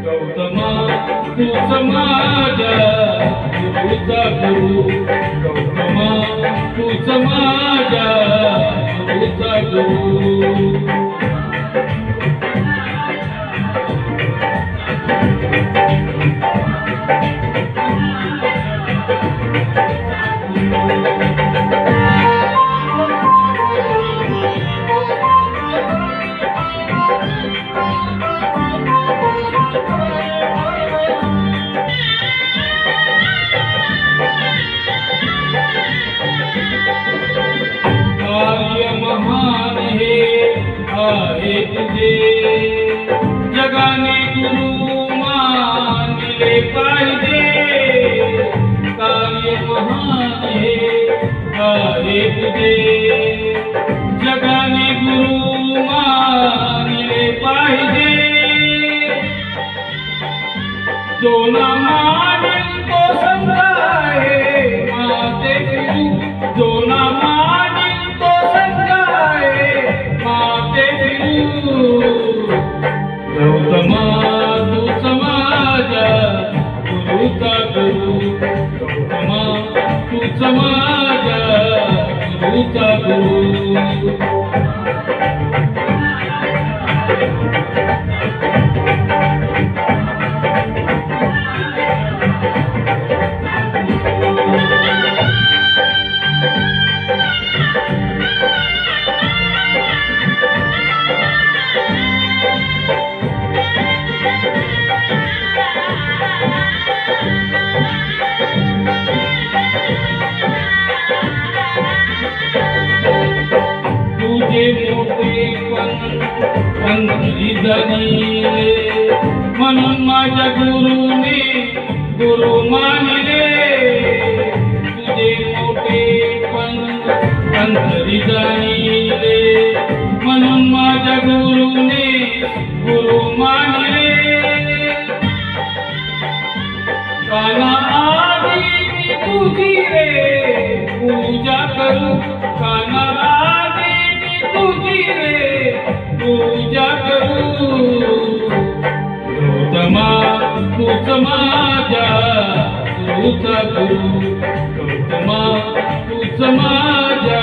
गौतमा तूच माझ्या गुरुचा गुरु, गौतमा तूच माझ्या गुरुचा गुरु. जगाने गुरु मानले पाहिजे, कार्य महान आहे तुझे. जगाने गुरु मानले पाहिजे, जो ना मानेल तो समजाए माते फिरू, जो ना मानेल तो समजाए माते फिरू. गौतमा तूच माझ्या गुरुचा गुरु, गौतमा तूच माझ्या गुरुचा गुरु. अंतरी जाणिले म्हणून माझ्या गुरुने गुरु मानले. तुझे मोठेपण अंतरी जाणिले म्हणून माझ्या गुरुने गुरु मानले. काना आधी मी तुझी रे पूजा करू, काना आधी मी तुझी रे पूजा करू. गौतमा तूच माझ्या गुरुचा गुरु, गौतमा तूच माझ्या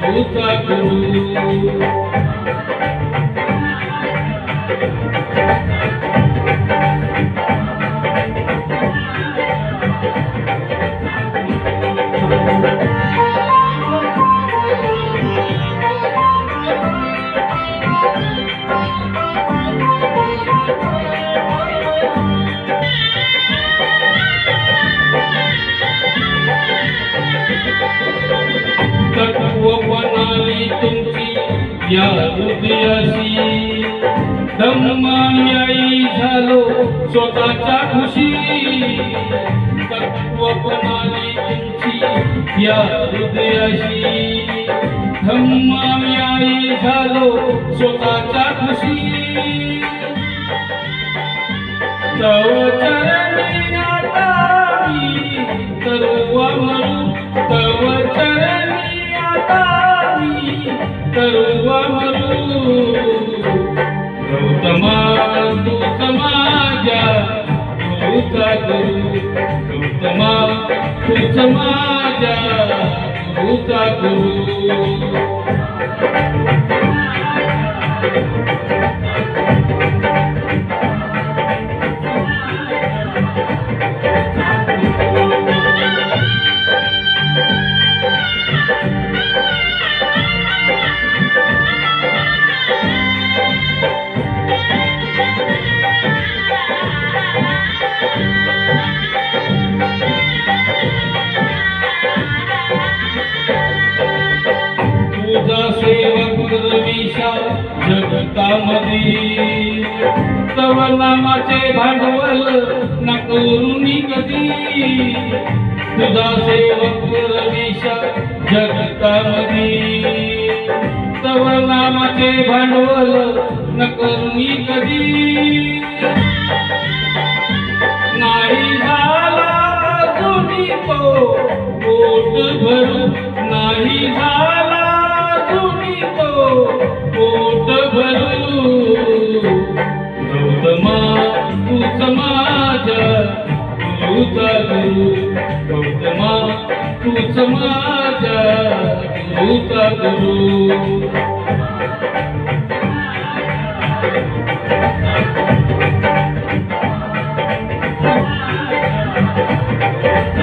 गुरुचा गुरु. तत्वपणाली तुमची या हृदयाशी, धम्मानुयायी झालो स्वतःच्या खुशी. तत्वपणाली तुमची या हृदयाशी, धम्मानुयायी झालो स्वतःच्या खुशी. तव चरणी आता मी तरुवा मरू, तव चरणी आता मी तरुवा मरू. गौतमा तूच माझ्या गुरुचा गुरु, गौतमा तूच माझ्या गुरुचा गुरु. जगतामधी तव नामाचे भांडवल न करुणी कधी तुझा सेवक रमेशा जगतामधी तव नामाचे भांडवल न करुणी कधी नाही झाला अजूनी तो पोट भरू नाही झाला अजूनी तो पोट भरू गौतमा तूच माझ्या गुरुचा गुरु गौतमा तूच माझ्या गुरुचा गुरु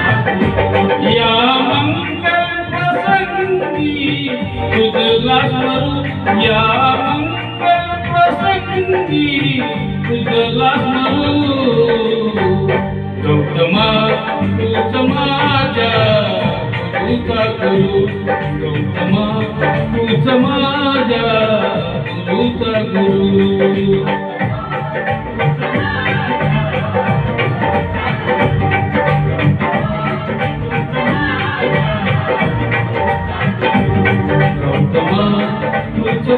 या मंगल प्रसंगी तुझला स्मरू या मंगल प्रसंगी तुझला स्मरू गौतमा तूच माझ्या गुरुचा गुरु गौतमा तूच माझ्या गुरुचा गुरु गौतमा तूच